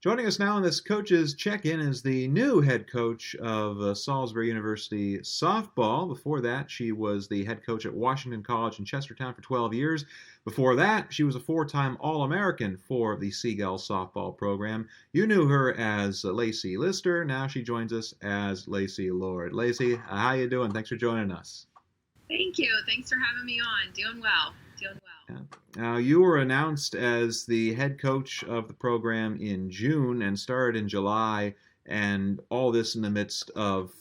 Joining us now in this coach's check-in is the new head coach of Salisbury University softball. Before that, she was the head coach at Washington College in Chestertown for 12 years. Before that, she was a four-time All-American for the Seagull softball program. You knew her as Lacey Lister. Now she joins us as Lacey Lord. Lacey, how you doing? Thanks for joining us. Thank you. Thanks for having me on. Doing well. Doing well. Yeah. Now, you were announced as the head coach of the program in June and started in July, and all this in the midst of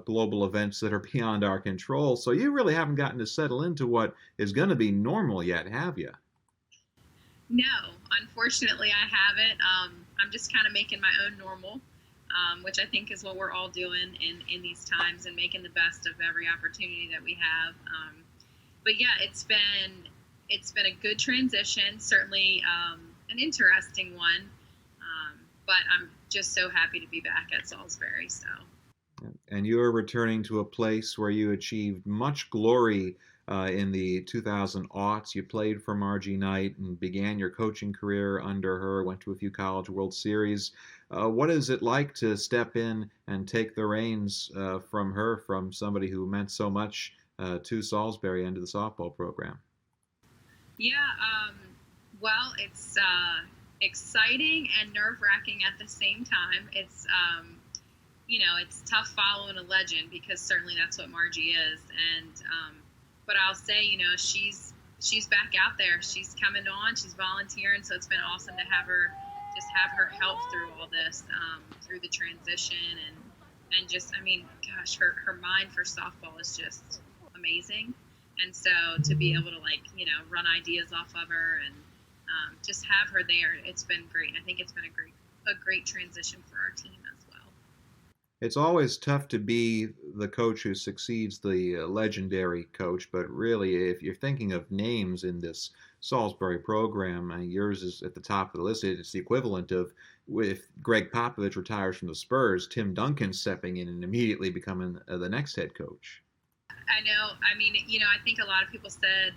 global events that are beyond our control. So you really haven't gotten to settle into what is going to be normal yet, have you? No, unfortunately, I haven't. I'm just kind of making my own normal, which I think is what we're all doing in these times and making the best of every opportunity that we have. But yeah, it's been a good transition, certainly an interesting one, but I'm just so happy to be back at Salisbury. So. And you are returning to a place where you achieved much glory in the 2000 aughts. You played for Margie Knight and began your coaching career under her, went to a few College World Series. What is it like to step in and take the reins from her, from somebody who meant so much to Salisbury and to the softball program? Yeah, well, it's exciting and nerve-wracking at the same time. It's tough following a legend because certainly that's what Margie is. But I'll say, she's back out there. She's coming on. She's volunteering. So it's been awesome to have her help through all this, through the transition and just, gosh, her mind for softball is just amazing. And so to be able to run ideas off of her and just have her there, it's been great. And I think it's been a great transition for our team as well. It's always tough to be the coach who succeeds the legendary coach, but really, if you're thinking of names in this Salisbury program, yours is at the top of the list. It's the equivalent of if Greg Popovich retires from the Spurs, Tim Duncan stepping in and immediately becoming the next head coach. I know. I think a lot of people said,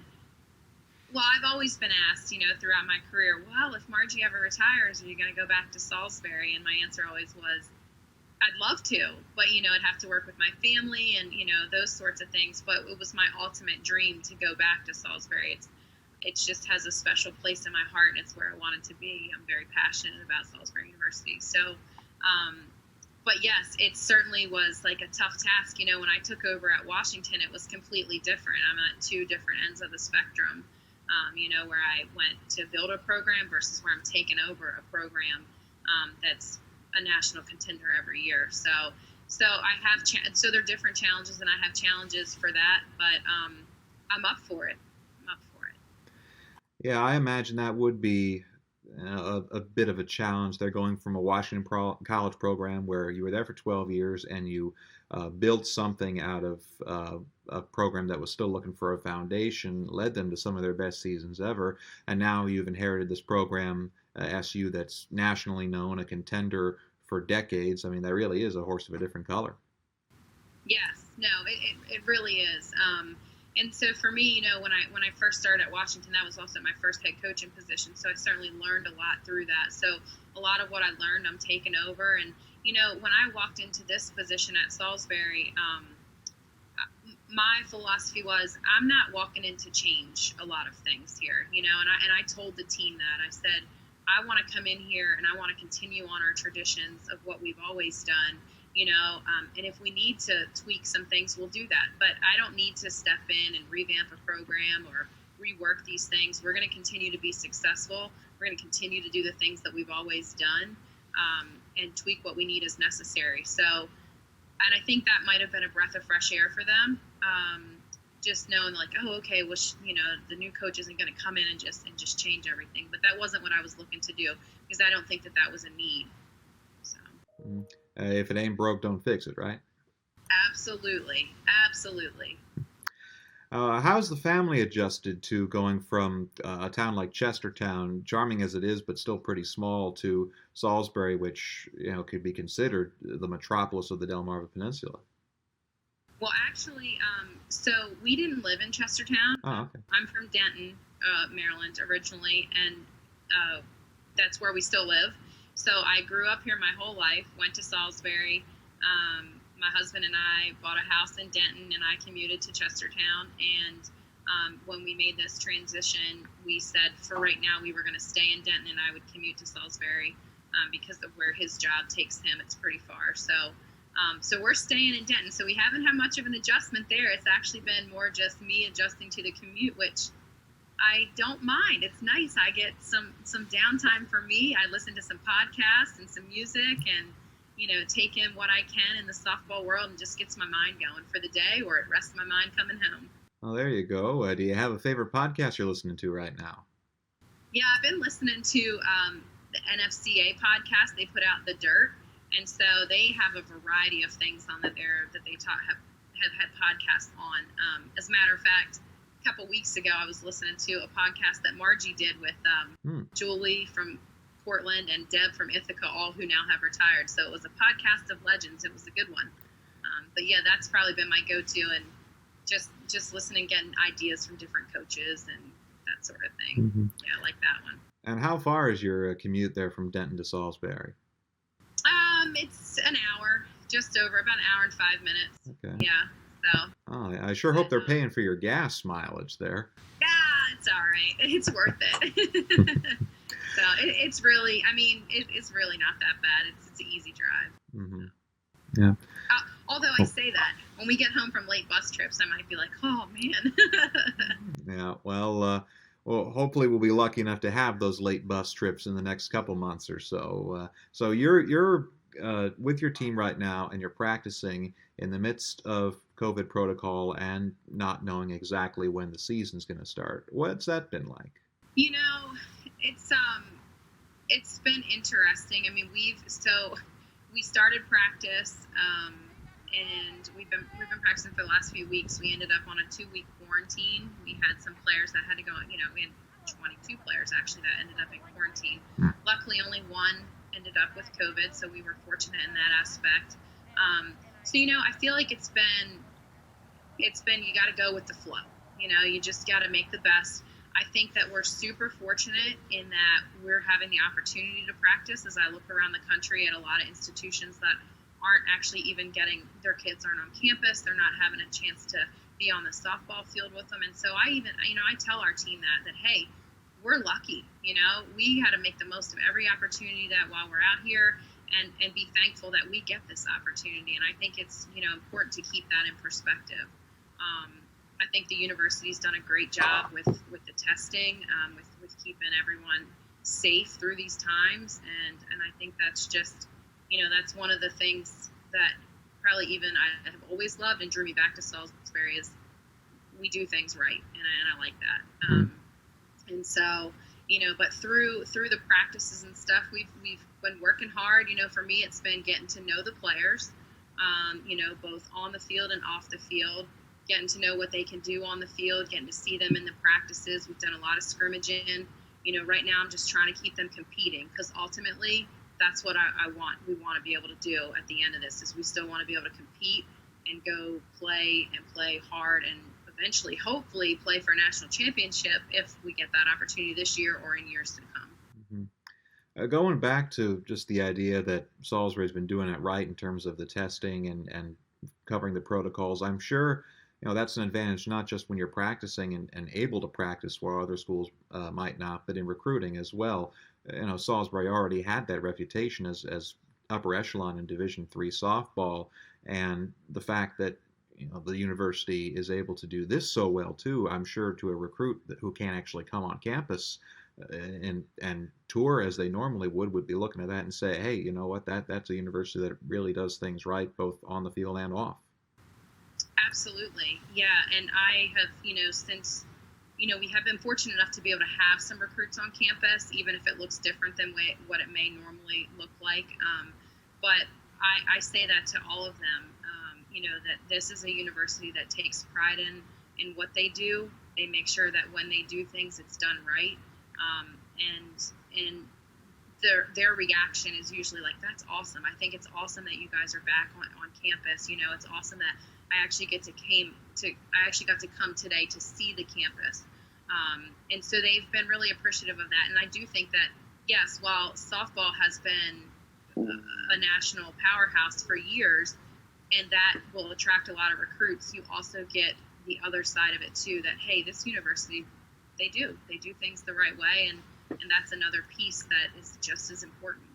well, I've always been asked, throughout my career, well, if Margie ever retires, are you going to go back to Salisbury? And my answer always was, I'd love to, but, I'd have to work with my family and, those sorts of things. But it was my ultimate dream to go back to Salisbury. It just has a special place in my heart, and it's where I wanted to be. I'm very passionate about Salisbury University. So, but yes, it certainly was like a tough task. When I took over at Washington, it was completely different. I'm at two different ends of the spectrum, where I went to build a program versus where I'm taking over a program that's a national contender every year. So I have, so there are different challenges, and I have challenges for that, but I'm up for it. Yeah, I imagine that would be a bit of a challenge. They're going from a Washington College program where you were there for 12 years and you built something out of a program that was still looking for a foundation, led them to some of their best seasons ever, and now you've inherited this program, SU, that's nationally known, a contender for decades. That really is a horse of a different color. Yes, no, it really is. And so for me, when I first started at Washington, that was also my first head coaching position. So I certainly learned a lot through that. So a lot of what I learned, I'm taking over. And, when I walked into this position at Salisbury, my philosophy was I'm not walking in to change a lot of things here, and I told the team that. I said, I want to come in here and I want to continue on our traditions of what we've always done. And if we need to tweak some things, we'll do that. But I don't need to step in and revamp a program or rework these things. We're going to continue to be successful. We're going to continue to do the things that we've always done, and tweak what we need as necessary. So, and I think that might have been a breath of fresh air for them. Just knowing okay, well, the new coach isn't going to come in and just change everything. But that wasn't what I was looking to do, because I don't think that was a need. So. If it ain't broke, don't fix it, right? Absolutely. How's the family adjusted to going from a town like Chestertown, charming as it is, but still pretty small, to Salisbury, which could be considered the metropolis of the Delmarva Peninsula? Well, actually, so we didn't live in Chestertown. Oh, okay. I'm from Denton, Maryland originally, and that's where we still live. So I grew up here my whole life, went to Salisbury. My husband and I bought a house in Denton, and I commuted to Chestertown. And when we made this transition, we said for right now we were going to stay in Denton, and I would commute to Salisbury because of where his job takes him. It's pretty far. So we're staying in Denton. So we haven't had much of an adjustment there. It's actually been more just me adjusting to the commute, which I don't mind. It's nice. I get some downtime for me. I listen to some podcasts and some music and, take in what I can in the softball world and just gets my mind going for the day, or it rests my mind coming home. Well, there you go. Do you have a favorite podcast you're listening to right now? Yeah, I've been listening to the NFCA podcast. They put out The Dirt. And so they have a variety of things on that they have had podcasts on. As a matter of fact, a couple weeks ago, I was listening to a podcast that Margie did with Julie from Portland and Deb from Ithaca, all who now have retired. So it was a podcast of legends. It was a good one. But yeah, that's probably been my go-to, and just listening, getting ideas from different coaches and that sort of thing. Mm-hmm. Yeah, I like that one. And how far is your commute there from Denton to Salisbury? It's an hour, just over, about an hour and 5 minutes. Okay. Yeah. So. Oh, I sure hope they're paying for your gas mileage there. Yeah, it's all right. It's worth it. So it's really, it's really not that bad. It's an easy drive. Mm-hmm. Yeah. Although I say that, when we get home from late bus trips, I might be like, oh, man. Yeah, well, hopefully we'll be lucky enough to have those late bus trips in the next couple months or so. So you're with your team right now, and you're practicing in the midst of COVID protocol and not knowing exactly when the season's going to start. What's that been like? It's been interesting. We started practice, and we've been practicing for the last few weeks. We ended up on a 2-week quarantine. We had some players that had to go. We had 22 players actually that ended up in quarantine. Luckily, only one ended up with COVID, so we were fortunate in that aspect. I feel like it's been you got to go with the flow. You just got to make the best. I think that we're super fortunate in that we're having the opportunity to practice. As I look around the country at a lot of institutions that aren't actually even their kids aren't on campus. They're not having a chance to be on the softball field with them. And so I tell our team that, hey, we're lucky. We got to make the most of every opportunity that while we're out here and be thankful that we get this opportunity. And I think it's, important to keep that in perspective. I think the university's done a great job with the testing, with keeping everyone safe through these times. And I think that's just, that's one of the things that probably even I have always loved and drew me back to Salisbury is we do things right. And I like that. And so, but through the practices and stuff, we've been working hard. For me, it's been getting to know the players, both on the field and off the field, getting to know what they can do on the field, getting to see them in the practices. We've done a lot of scrimmaging. Right now I'm just trying to keep them competing, because ultimately that's what I want. We want to be able to do at the end of this is we still want to be able to compete and go play hard and eventually, hopefully, play for a national championship if we get that opportunity this year or in years to come. Mm-hmm. Going back to just the idea that Salisbury's been doing it right in terms of the testing and covering the protocols, I'm sure that's an advantage not just when you're practicing and able to practice where other schools might not, but in recruiting as well. Salisbury already had that reputation as upper echelon in Division III softball, and the fact that the university is able to do this so well too, I'm sure to a recruit who can't actually come on campus and tour as they normally would be looking at that and say, hey, you know what, that's a university that really does things right both on the field and off. Absolutely. Yeah. And I have, since, we have been fortunate enough to be able to have some recruits on campus, even if it looks different than what it may normally look like. But I say that to all of them, that this is a university that takes pride in what they do. They make sure that when they do things, it's done right. And their reaction is usually like, that's awesome. I think it's awesome that you guys are back on campus. It's awesome that I actually got to come today to see the campus. And so they've been really appreciative of that. And I do think that yes, while softball has been a national powerhouse for years, and that will attract a lot of recruits, you also get the other side of it too, that hey, this university, they do things the right way, and that's another piece that is just as important.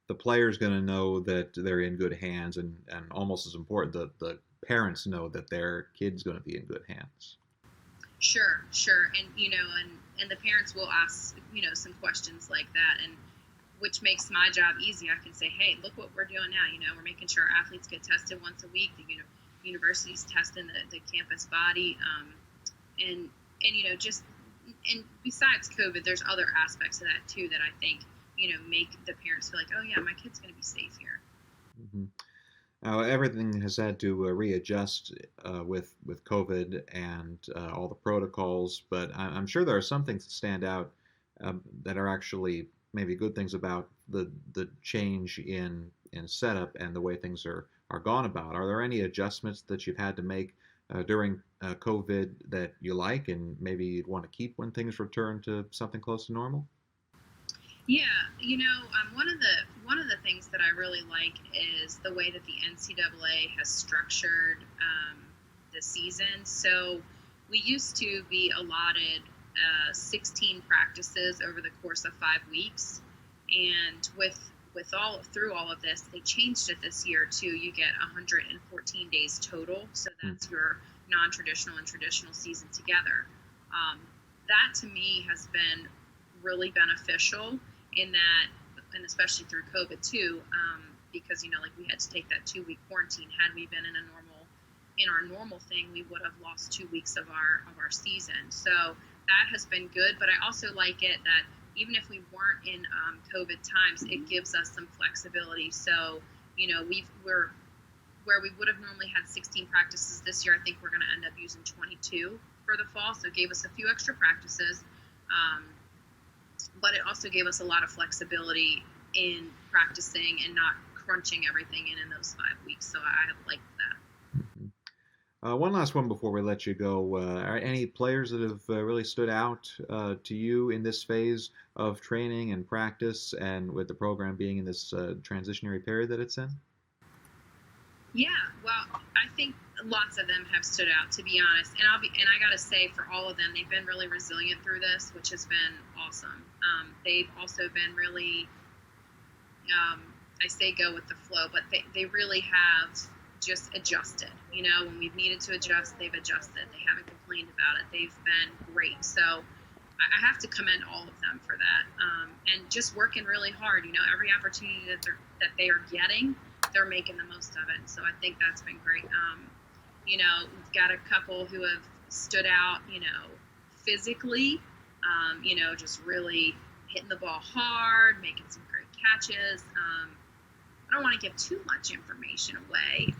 The player's going to know that they're in good hands, and almost as important, the parents know that their kid's going to be in good hands. Sure, sure, and and the parents will ask some questions like that, and which makes my job easy. I can say, hey, look what we're doing now. We're making sure our athletes get tested once a week. The university's testing the campus body, and just and besides COVID, there's other aspects of that too that I think make the parents feel like, oh yeah, my kid's going to be safe here. Mm-hmm. Now, everything has had to readjust with COVID and all the protocols, but I'm sure there are some things that stand out that are actually maybe good things about the change in setup and the way things are gone about. Are there any adjustments that you've had to make during COVID that you like and maybe you'd want to keep when things return to something close to normal? Yeah, one of the things that I really like is the way that the NCAA has structured the season. So we used to be allotted 16 practices over the course of 5 weeks, and with all through all of this, they changed it this year too. You get 114 days total, so Hmm. that's your non-traditional and traditional season together. Um, that to me has been really beneficial in that, and especially through COVID too, because like we had to take that 2 week quarantine. Had we been in our normal thing, we would have lost 2 weeks of our season. So that has been good. But I also like it that even if we weren't in COVID times, it gives us some flexibility. So we're where we would have normally had 16 practices this year. I think we're going to end up using 22 for the fall. So it gave us a few extra practices. Um, but it also gave us a lot of flexibility in practicing and not crunching everything in those 5 weeks. So I have liked that. Mhm. One last one before we let you go. Are any players that have really stood out to you in this phase of training and practice, and with the program being in this transitionary period that it's in? Yeah, well, I think lots of them have stood out, to be honest. And I gotta say, for all of them, they've been really resilient through this, which has been awesome. They've also been really, um, I say go with the flow, but they really have just adjusted. When we've needed to adjust, they've adjusted. They haven't complained about it. They've been great. So I have to commend all of them for that, and just working really hard. Every opportunity that they are getting, they're making the most of it. So I think that's been great. We've got a couple who have stood out, physically, just really hitting the ball hard, making some great catches. I don't want to give too much information away.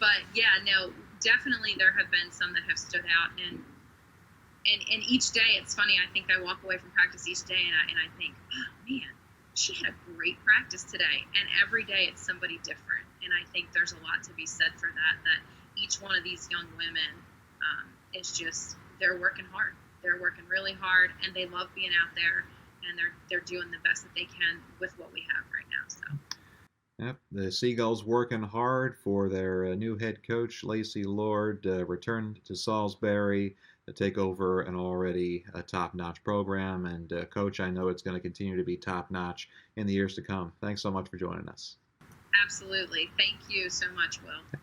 But yeah, no, definitely there have been some that have stood out, and each day it's funny. I think I walk away from practice each day, and I think, oh man, she had a great practice today. And every day it's somebody different, and I think there's a lot to be said for that. That each one of these young women is just they're working hard. They're working really hard, and they love being out there, and they're doing the best that they can with what we have right now. So. Yep, the Seagulls working hard for their new head coach, Lacey Lord, returned to Salisbury to take over an already top-notch program. And Coach, I know it's going to continue to be top-notch in the years to come. Thanks so much for joining us. Absolutely. Thank you so much, Will.